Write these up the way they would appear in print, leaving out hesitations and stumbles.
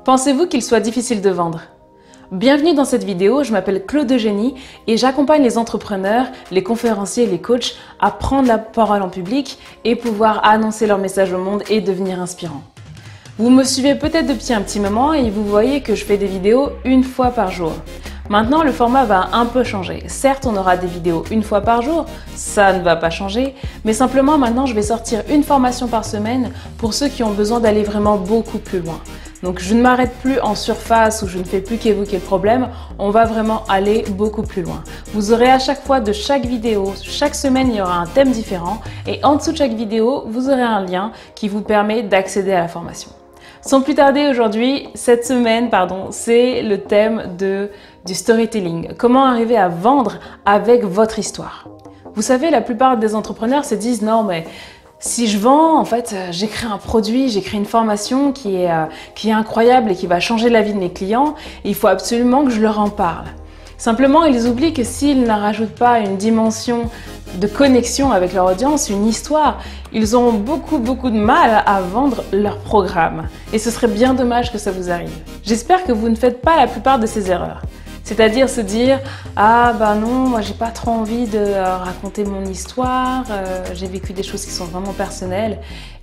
Pensez-vous qu'il soit difficile de vendre? Bienvenue dans cette vidéo, je m'appelle Claude Eugénie et j'accompagne les entrepreneurs, les conférenciers et les coachs à prendre la parole en public et pouvoir annoncer leur message au monde et devenir inspirants. Vous me suivez peut-être depuis un petit moment et vous voyez que je fais des vidéos une fois par jour. Maintenant, le format va un peu changer. Certes, on aura des vidéos une fois par jour, ça ne va pas changer, mais simplement maintenant, je vais sortir une formation par semaine pour ceux qui ont besoin d'aller vraiment beaucoup plus loin. Donc, je ne m'arrête plus en surface ou je ne fais plus qu'évoquer le problème, on va vraiment aller beaucoup plus loin. Vous aurez à chaque fois de chaque vidéo, chaque semaine, il y aura un thème différent et en dessous de chaque vidéo, vous aurez un lien qui vous permet d'accéder à la formation. Sans plus tarder, aujourd'hui, cette semaine, c'est le thème du storytelling. Comment arriver à vendre avec votre histoire. Vous savez, la plupart des entrepreneurs se disent « Non, mais si je vends, en fait, j'ai créé un produit, j'ai créé une formation qui est incroyable et qui va changer la vie de mes clients. Et il faut absolument que je leur en parle. » Simplement, ils oublient que s'ils ne rajoutent pas une dimension de connexion avec leur audience, une histoire, ils auront beaucoup de mal à vendre leur programme. Et ce serait bien dommage que ça vous arrive. J'espère que vous ne faites pas la plupart de ces erreurs. C'est-à-dire se dire « Ah bah non, moi j'ai pas trop envie de raconter mon histoire, j'ai vécu des choses qui sont vraiment personnelles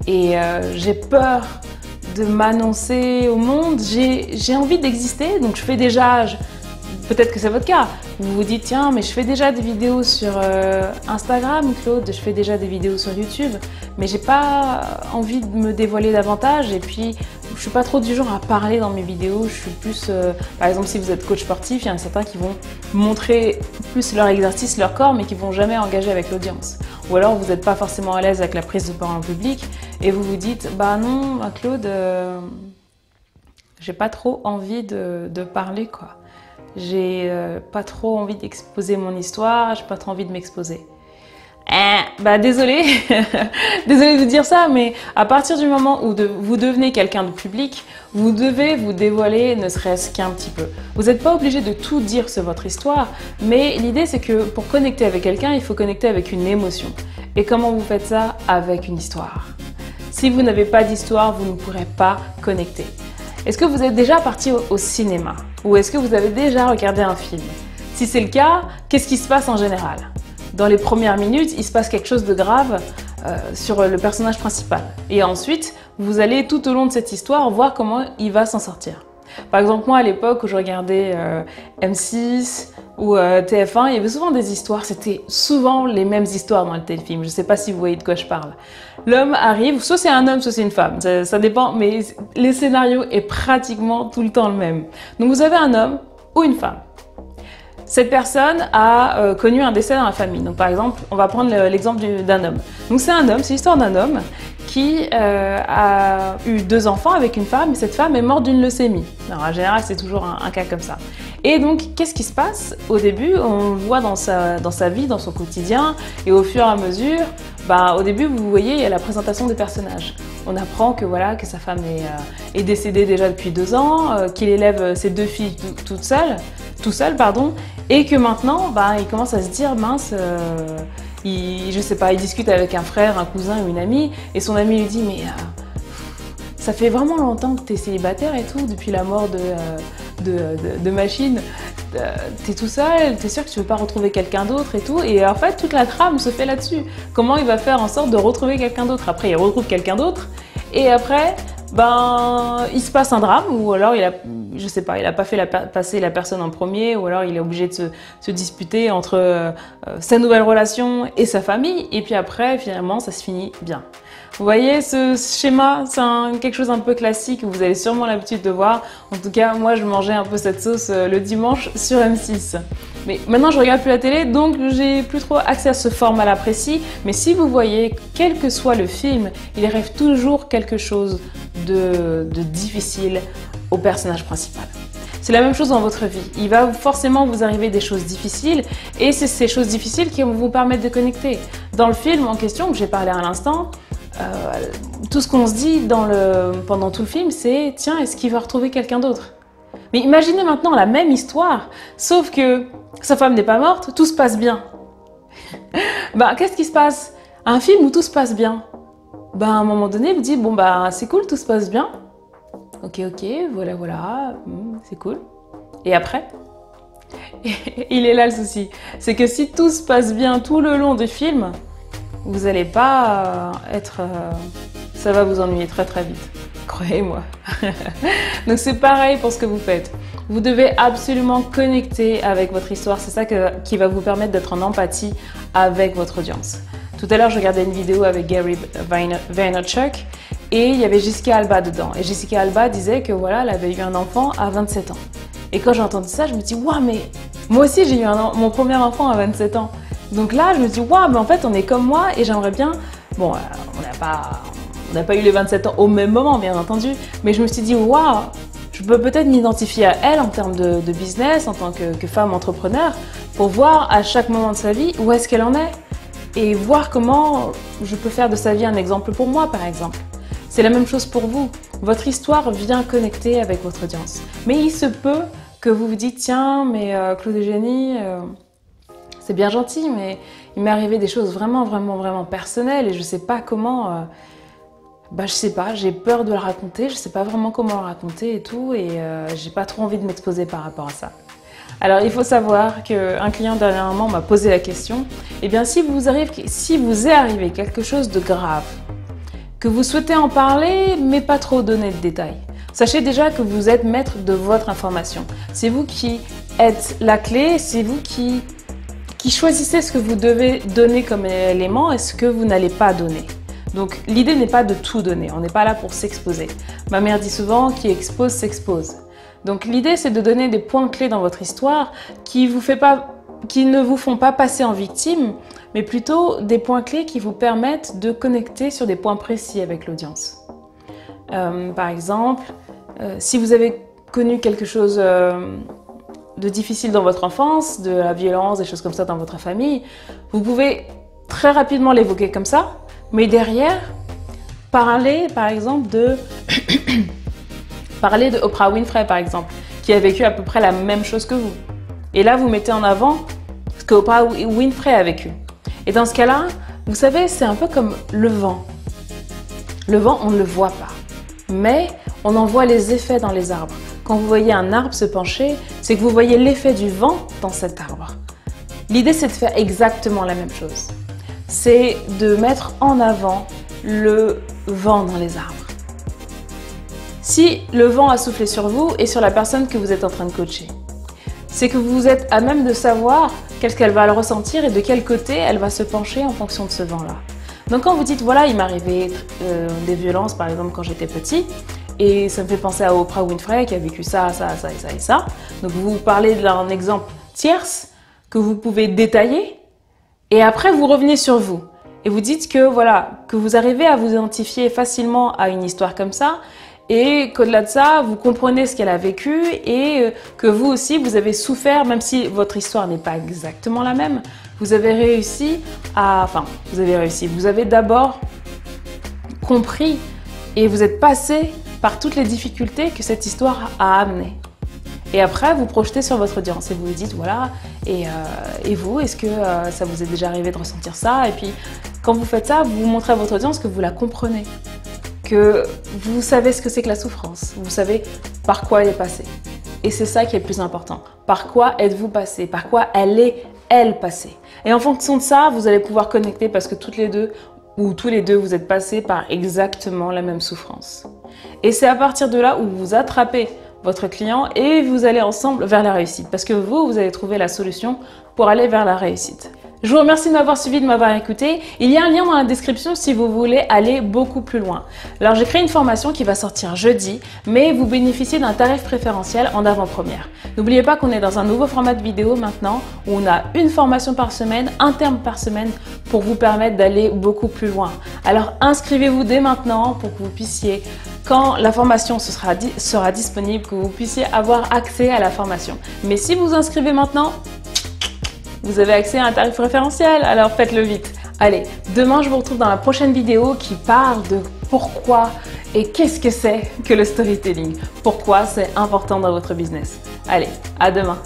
et j'ai peur de m'annoncer au monde, j'ai envie d'exister, donc je fais déjà... » Peut-être que c'est votre cas. Vous vous dites, tiens, mais je fais déjà des vidéos sur Instagram, Claude, je fais déjà des vidéos sur YouTube, mais j'ai pas envie de me dévoiler davantage et puis je suis pas trop du genre à parler dans mes vidéos, je suis plus, par exemple, si vous êtes coach sportif, il y en a certains qui vont montrer plus leur exercice, leur corps, mais qui vont jamais engager avec l'audience. Ou alors vous n'êtes pas forcément à l'aise avec la prise de parole en public et vous vous dites, bah non, Claude, j'ai pas trop envie de parler, quoi. J'ai pas trop envie d'exposer mon histoire, j'ai pas trop envie de m'exposer. Désolé, désolé de vous dire ça, mais à partir du moment où vous devenez quelqu'un de public, vous devez vous dévoiler ne serait-ce qu'un petit peu. Vous n'êtes pas obligé de tout dire sur votre histoire, mais l'idée c'est que pour connecter avec quelqu'un, il faut connecter avec une émotion. Et comment vous faites ça? Avec une histoire. Si vous n'avez pas d'histoire, vous ne pourrez pas connecter. Est-ce que vous êtes déjà parti au cinéma? Ou est-ce que vous avez déjà regardé un film? Si c'est le cas, qu'est-ce qui se passe en général? Dans les premières minutes, il se passe quelque chose de grave sur le personnage principal. Et ensuite, vous allez tout au long de cette histoire voir comment il va s'en sortir. Par exemple, moi à l'époque où je regardais M6 ou TF1, il y avait souvent des histoires, c'était souvent les mêmes histoires dans le téléfilm. Je ne sais pas si vous voyez de quoi je parle. L'homme arrive, soit c'est un homme, soit c'est une femme, ça dépend, mais le scénario est pratiquement tout le temps le même. Donc vous avez un homme ou une femme. Cette personne a connu un décès dans la famille. Donc par exemple, on va prendre l'exemple d'un homme. Donc c'est un homme, c'est l'histoire d'un homme qui a eu 2 enfants avec une femme et cette femme est morte d'une leucémie. Alors en général, c'est toujours un cas comme ça. Et donc, qu'est-ce qui se passe? Au début, on le voit dans sa vie, dans son quotidien et au fur et à mesure, au début, vous voyez, il y a la présentation des personnages. On apprend que voilà, que sa femme est décédée déjà depuis 2 ans, qu'il élève ses 2 filles tout seul, et que maintenant, il commence à se dire, mince, je sais pas, il discute avec un frère, un cousin ou une amie, et son ami lui dit, mais ça fait vraiment longtemps que tu es célibataire et tout, depuis la mort de Machine, t'es tout seul, t'es sûr que tu veux pas retrouver quelqu'un d'autre et tout, et en fait toute la trame se fait là-dessus. Comment il va faire en sorte de retrouver quelqu'un d'autre? Après il retrouve quelqu'un d'autre, et après il se passe un drame, ou alors je sais pas, il a pas fait passer la personne en premier, ou alors il est obligé de se disputer entre sa nouvelle relation et sa famille, et puis après finalement ça se finit bien. Vous voyez ce schéma, c'est quelque chose un peu classique, vous avez sûrement l'habitude de voir. En tout cas, moi je mangeais un peu cette sauce le dimanche sur M6. Mais maintenant je regarde plus la télé, donc j'ai plus trop accès à ce format-là précis. Mais si vous voyez, quel que soit le film, il rêve toujours quelque chose de difficile au personnage principal. C'est la même chose dans votre vie. Il va forcément vous arriver des choses difficiles et c'est ces choses difficiles qui vont vous permettre de connecter. Dans le film en question que j'ai parlé à l'instant, tout ce qu'on se dit pendant tout le film, c'est « Tiens, est-ce qu'il va retrouver quelqu'un d'autre ?» Mais imaginez maintenant la même histoire, sauf que sa femme n'est pas morte, tout se passe bien. Qu'est-ce qui se passe? Un film où tout se passe bien. À un moment donné, vous dites « Bon, c'est cool, tout se passe bien. » ok, voilà, c'est cool. Et après? Il est là le souci. C'est que si tout se passe bien tout le long du film, vous n'allez pas être... ça va vous ennuyer très très vite. Croyez-moi. Donc c'est pareil pour ce que vous faites. Vous devez absolument connecter avec votre histoire. C'est ça qui va vous permettre d'être en empathie avec votre audience. Tout à l'heure, je regardais une vidéo avec Gary Vaynerchuk et il y avait Jessica Alba dedans. Et Jessica Alba disait que voilà, elle avait eu un enfant à 27 ans. Et quand j'ai entendu ça, je me dis, waouh, mais moi aussi j'ai eu mon premier enfant à 27 ans. Donc là, je me dis, waouh, mais en fait, on est comme moi et j'aimerais bien... Bon, on n'a pas eu les 27 ans au même moment, bien entendu, mais je me suis dit, waouh, je peux peut-être m'identifier à elle en termes de business, en tant que femme entrepreneur, pour voir à chaque moment de sa vie où est-ce qu'elle en est et voir comment je peux faire de sa vie un exemple pour moi, par exemple. C'est la même chose pour vous. Votre histoire vient connecter avec votre audience. Mais il se peut que vous vous dites, tiens, mais Claude Eugénie, c'est bien gentil, mais il m'est arrivé des choses vraiment personnelles et je ne sais pas comment... je sais pas, j'ai peur de le raconter, je sais pas vraiment comment le raconter et tout, et j'ai pas trop envie de m'exposer par rapport à ça. Alors il faut savoir qu'un client dernièrement m'a posé la question, eh bien si vous est arrivé quelque chose de grave, que vous souhaitez en parler mais pas trop donner de détails, sachez déjà que vous êtes maître de votre information. C'est vous qui êtes la clé, c'est vous qui choisissez ce que vous devez donner comme élément et ce que vous n'allez pas donner. Donc l'idée n'est pas de tout donner, on n'est pas là pour s'exposer. Ma mère dit souvent, qui expose s'expose. Donc l'idée c'est de donner des points clés dans votre histoire qui ne vous font pas passer en victime, mais plutôt des points clés qui vous permettent de connecter sur des points précis avec l'audience. Par exemple, si vous avez connu quelque chose de difficile dans votre enfance, de la violence, des choses comme ça dans votre famille, vous pouvez très rapidement l'évoquer comme ça, mais derrière, parler par exemple parler de Oprah Winfrey par exemple, qui a vécu à peu près la même chose que vous. Et là, vous mettez en avant ce que Oprah Winfrey a vécu. Et dans ce cas-là, vous savez, c'est un peu comme le vent. Le vent, on ne le voit pas, mais on en voit les effets dans les arbres. Quand vous voyez un arbre se pencher, c'est que vous voyez l'effet du vent dans cet arbre. L'idée, c'est de faire exactement la même chose. C'est de mettre en avant le vent dans les arbres. Si le vent a soufflé sur vous et sur la personne que vous êtes en train de coacher, c'est que vous êtes à même de savoir qu'est-ce qu'elle va le ressentir et de quel côté elle va se pencher en fonction de ce vent-là. Donc quand vous dites, voilà, il m'est arrivé des violences par exemple quand j'étais petit, et ça me fait penser à Oprah Winfrey qui a vécu ça et ça. Donc vous parlez d'un exemple tierce que vous pouvez détailler et après vous revenez sur vous et vous dites que voilà, que vous arrivez à vous identifier facilement à une histoire comme ça et qu'au-delà de ça, vous comprenez ce qu'elle a vécu et que vous aussi, vous avez souffert, même si votre histoire n'est pas exactement la même, vous avez réussi vous avez d'abord compris et vous êtes passé par toutes les difficultés que cette histoire a amenées. Et après, vous projetez sur votre audience et vous lui dites, voilà, et vous, est-ce que ça vous est déjà arrivé de ressentir ça? Et puis, quand vous faites ça, vous montrez à votre audience que vous la comprenez, que vous savez ce que c'est que la souffrance, vous savez par quoi elle est passée. Et c'est ça qui est le plus important. Par quoi êtes-vous passé? Par quoi elle passée? Et en fonction de ça, vous allez pouvoir connecter parce que toutes les deux, ou tous les deux, vous êtes passés par exactement la même souffrance. Et c'est à partir de là où vous attrapez votre client et vous allez ensemble vers la réussite. Parce que vous allez trouver la solution pour aller vers la réussite. Je vous remercie de m'avoir suivi, de m'avoir écouté. Il y a un lien dans la description si vous voulez aller beaucoup plus loin. Alors j'ai créé une formation qui va sortir jeudi, mais vous bénéficiez d'un tarif préférentiel en avant-première. N'oubliez pas qu'on est dans un nouveau format de vidéo maintenant, où on a une formation par semaine, un terme par semaine, pour vous permettre d'aller beaucoup plus loin. Alors inscrivez-vous dès maintenant pour que vous puissiez, quand la formation sera disponible, que vous puissiez avoir accès à la formation. Mais si vous inscrivez maintenant, vous avez accès à un tarif préférentiel, alors faites-le vite. Allez, demain je vous retrouve dans la prochaine vidéo qui parle de pourquoi et qu'est-ce que c'est que le storytelling. Pourquoi c'est important dans votre business. Allez, à demain.